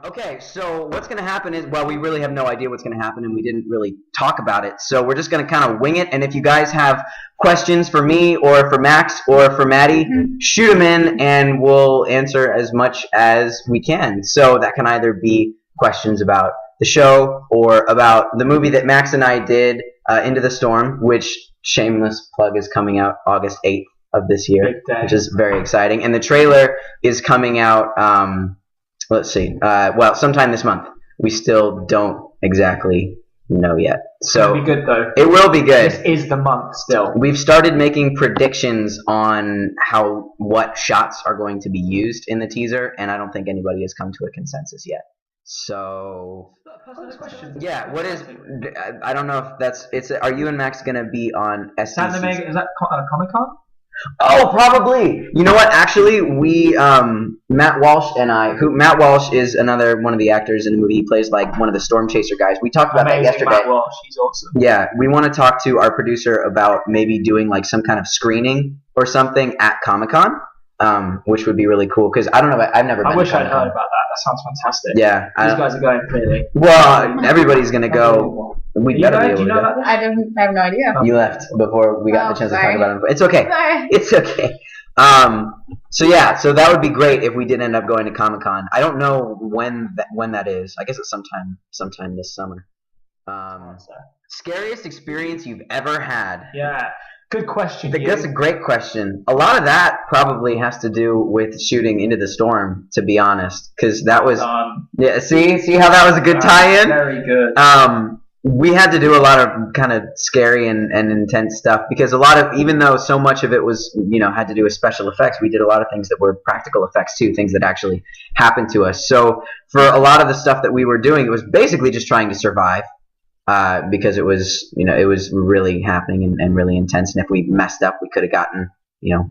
Okay, so what's going to happen is, well, we really have no idea what's going to happen, and we didn't really talk about it. So we're just going to kind of wing it. And if you guys have questions for me or for Max or for Maddie, shoot them in, and we'll answer as much as we can. So that can either be questions about the show or about the movie that Max and I did, Into the Storm, which, shameless plug, is coming out August 8th of this year, which is very exciting. And the trailer is coming out... let's see. Well, sometime this month. We still don't exactly know yet. So it'll be good though. It will be good. This is the month still. We've started making predictions on what shots are going to be used in the teaser, and I don't think anybody has come to a consensus yet. So yeah, what is? I don't know if that's. Are you and Max gonna be on SCC? Is that Comic-Con? Oh, probably. You know what? Actually, Matt Walsh and I, Matt Walsh is another one of the actors in the movie. He plays like one of the Storm Chaser guys. We talked about that yesterday. Matt Walsh, he's awesome. Yeah, we want to talk to our producer about maybe doing like some kind of screening or something at Comic-Con, which would be really cool. Because I don't know, I've never been to Comic-Con. I wish I'd heard about that. That sounds fantastic. Yeah, these guys are going clearly. Well, everybody's gonna go. We better be able to go. I have no idea. You left before we got the chance to talk about it. It's okay. Sorry. It's okay. So yeah, so that would be great if we did end up going to Comic-Con. I don't know when that is. I guess it's sometime this summer. Scariest experience you've ever had? Yeah, good question. That's a great question. A lot of that probably has to do with shooting Into the Storm, to be honest, because that was yeah. See how that was a good tie-in. Very good. We had to do a lot of kind of scary and intense stuff because even though so much of it was, had to do with special effects, we did a lot of things that were practical effects too, things that actually happened to us. So for a lot of the stuff that we were doing, it was basically just trying to survive because it was really happening and really intense. And if we messed up, we could have gotten,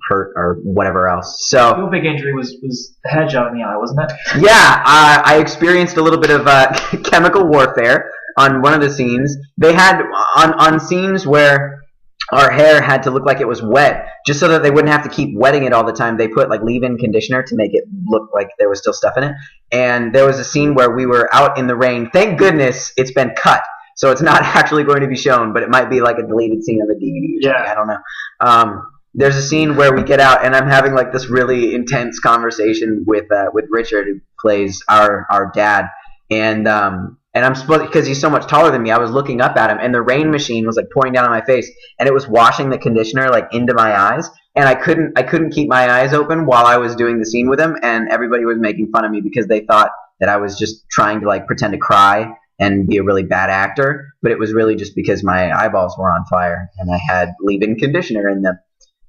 hurt or whatever else. So your big injury was the hair gel in the eye, wasn't it? Yeah, I experienced a little bit of chemical warfare. On one of the scenes, they had on scenes where our hair had to look like it was wet, just so that they wouldn't have to keep wetting it all the time. They put like leave-in conditioner to make it look like there was still stuff in it. And there was a scene where we were out in the rain. Thank goodness it's been cut, so it's not actually going to be shown, but it might be like a deleted scene on the DVD. Yeah, I don't know. There's a scene where we get out, and I'm having like this really intense conversation with Richard, who plays our dad, and I'm supposed, because he's so much taller than me, I was looking up at him, and the rain machine was like pouring down on my face, and it was washing the conditioner like into my eyes, and I couldn't keep my eyes open while I was doing the scene with him, and everybody was making fun of me because they thought that I was just trying to like pretend to cry and be a really bad actor, but it was really just because my eyeballs were on fire and I had leave-in conditioner in them,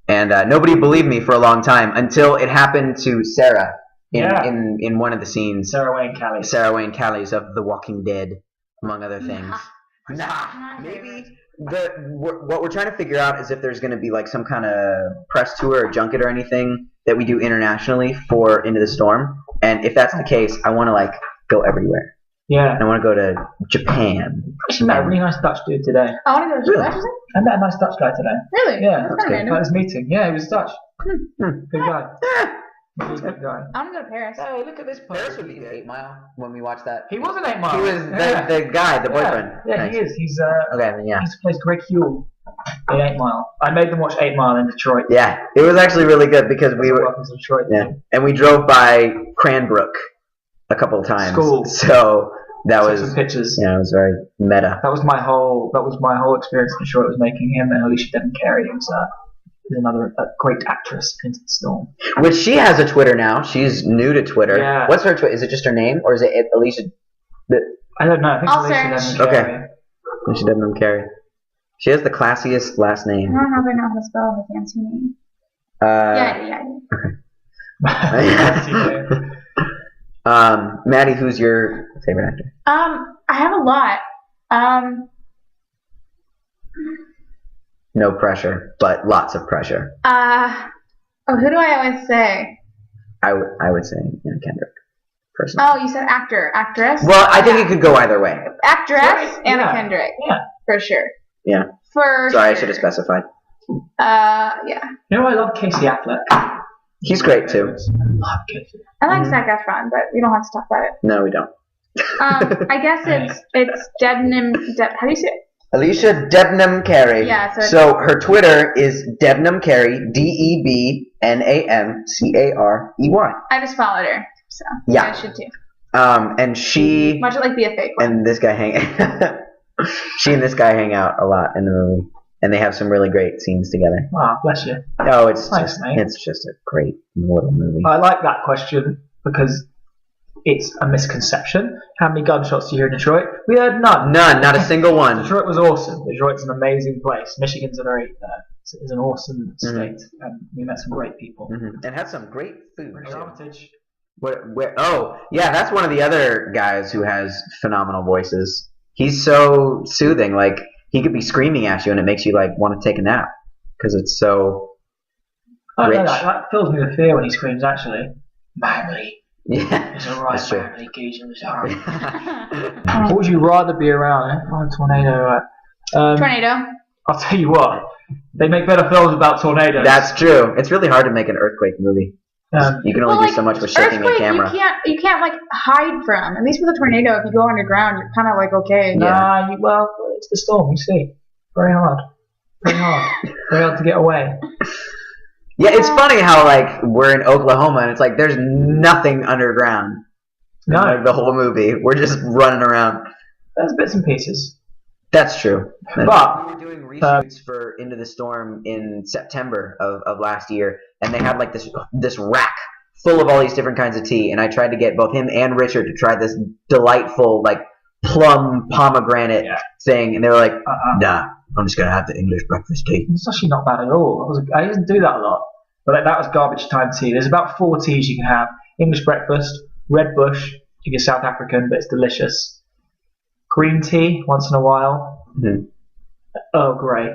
and nobody believed me for a long time until it happened to Sarah. In one of the scenes, Sarah Wayne Callies of The Walking Dead, among other things. Maybe what we're trying to figure out is if there's going to be like some kind of press tour or junket or anything that we do internationally for Into the Storm, and if that's the case, I want to like go everywhere. Yeah, I want to go to Japan. I met a really nice Dutch dude today. I want to go to Japan. I met a nice Dutch guy today. Really? Yeah, that's good. At this meeting. Yeah, he was Dutch. Good guy. He's a good guy. I want to go to Paris. Hey, look at this. Paris would be an 8 Mile when we watched that. He was an 8 Mile. He was the guy, the boyfriend. Yeah, nice. He is. He's okay, then yeah. He plays Greg Huell in 8 Mile. I made them watch 8 Mile in Detroit. Yeah, it was actually really good because we were. Welcome to Detroit. Yeah, and we drove by Cranbrook a couple of times. School. So that was some pictures. Yeah, it was very meta. That was my whole experience in Detroit. Was making him and Alicia Devon Carey. It was another great actress, Into the Storm. Which she has a Twitter now. She's new to Twitter. Yeah. What's her Twitter? Is it just her name, or is it Alicia? I don't know. I think it's Alicia Devon Carey. Okay. Alicia Devon Carey. She has the classiest last name. I don't know how to spell her fancy name. Okay. Maddie, who's your favorite actor? I have a lot. No pressure, but lots of pressure. Who do I always say? I would say Kendrick, personally. Oh, you said actor, actress? Well, I think it could go either way. Actress, Anna Kendrick. Yeah. For sure. Yeah. Sorry, I should have specified. Yeah. You know, I love Casey Affleck. He's great too. I love Casey. I like Zac Efron, but we don't have to talk about it. No, we don't. I guess it's how do you say it? Alicia Debnam Carey. Yeah, So her Twitter is Debnam Carey, DEBNAMCAREY. I just followed her, so Yeah. I should too. And she Much like be a fake one. and this guy she and this guy hang out a lot in the movie, and they have some really great scenes together. Wow, bless you. Oh, it's Thanks, just mate. it's just a great little movie. I like that question because it's a misconception. How many gunshots do you hear in Detroit? We heard none. None, not a single one. Detroit was awesome. Detroit's an amazing place. Michigan's is an awesome state, and we met some great people. And had some great food. British Armitage. Where? Oh, yeah, that's one of the other guys who has phenomenal voices. He's so soothing. Like, he could be screaming at you, and it makes you like want to take a nap because it's so rich. That fills me with fear when he screams. Actually, family. Yeah, It's alright, that's true. family. Geezers. What would you rather be around? Tornado, right? Tornado. I'll tell you what. They make better films about tornadoes. That's true. It's really hard to make an earthquake movie. You can only do so much with shaking the earthquake, camera. You can't like hide from. At least with a tornado, if you go underground, you're kind of like okay. Nah, it's the storm. You see, very hard, very hard to get away. Yeah, it's funny how like we're in Oklahoma and it's like there's nothing underground. No, Like the whole movie, we're just running around. there's bits and pieces. That's true. But we were doing reshoots for Into the Storm in September of last year, and they had like this rack full of all these different kinds of tea, and I tried to get both him and Richard to try this delightful like plum pomegranate thing, and they were like, "Nah, I'm just gonna have the English breakfast tea." it's actually not bad at all. I didn't do that a lot, but that was garbage time tea. There's about 4 teas you can have: English breakfast, Red Bush, you get South African, but it's delicious. Green tea once in a while. Earl Grey,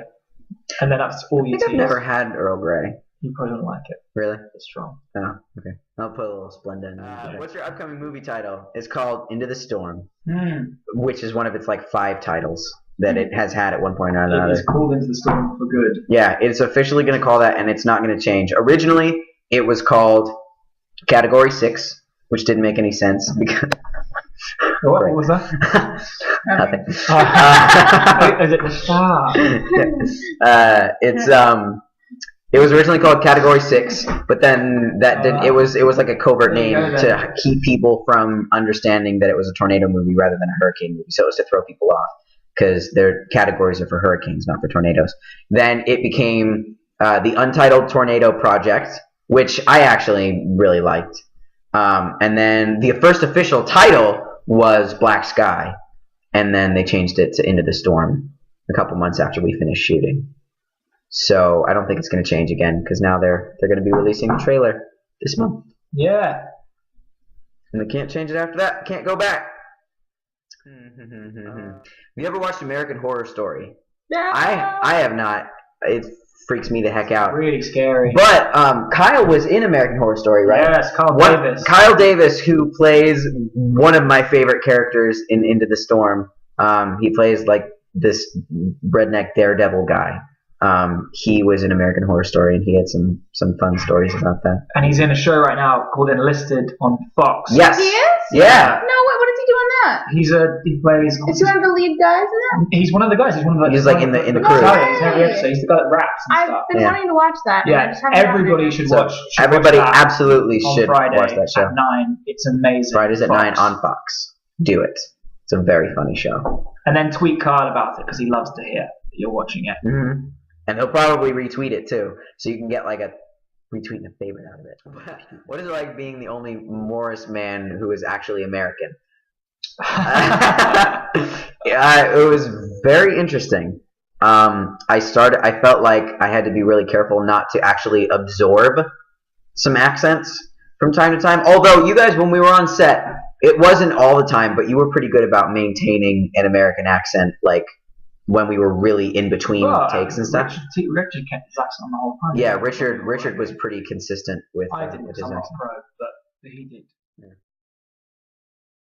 and then that's all you I think teas. I've never had Earl Grey. You probably don't like it. Really? It's strong. Oh, okay. I'll put a little Splenda in. What's your upcoming movie title? It's called Into the Storm, which is one of its like 5 titles that it has had at one point or another. It's called Into the Storm for good. Yeah, it's officially going to call that, and it's not going to change. Originally, it was called Category 6, which didn't make any sense because. What was that? Nothing. Is it the star? It was originally called Category 6, but then it was like a covert name to keep people from understanding that it was a tornado movie rather than a hurricane movie. So it was to throw people off because their categories are for hurricanes, not for tornadoes. Then it became the Untitled Tornado Project, which I actually really liked. And then the first official title was Black Sky, and then they changed it to Into the Storm a couple months after we finished shooting. So I don't think it's going to change again because now they're going to be releasing a trailer this month. Yeah. And they can't change it after that. Can't go back. Have you ever watched American Horror Story? Yeah. I have not. It freaks me the heck out. Really scary. But Kyle was in American Horror Story, right? Yes, Davis. Kyle Davis, who plays one of my favorite characters in Into the Storm. He plays like this redneck daredevil guy. He was in American Horror Story, and he had some fun stories about that. And he's in a show right now called Enlisted on Fox. Yes. He is? Yeah. No, what does he do on that? He plays. Is he one of the lead guys in that? He's one of the guys. He's one of the. He's like in the crew. Battalion. He's in every episode. He's the guy that raps and stuff. I've been wanting to watch that. and I Yeah, just haven't gotten everybody it. should So watch. everybody watch that absolutely on should Friday watch that show. at 9. It's amazing. Fridays at Fox. 9 on Fox. Do it. It's a very funny show. And then tweet Carl about it because he loves to hear that you're watching it. Mm-hmm. And he'll probably retweet it too, so you can get like a retweet and a favorite out of it. What is it like being the only Morris man who is actually American? Yeah, it was very interesting. I felt like I had to be really careful not to actually absorb some accents from time to time. Although you guys, when we were on set, it wasn't all the time, but you were pretty good about maintaining an American accent, like when we were really in between takes and stuff. Richard kept his accent on the whole time. Yeah, Richard was pretty consistent with I didn't his because I'm not accent. pro, but he did. Yeah.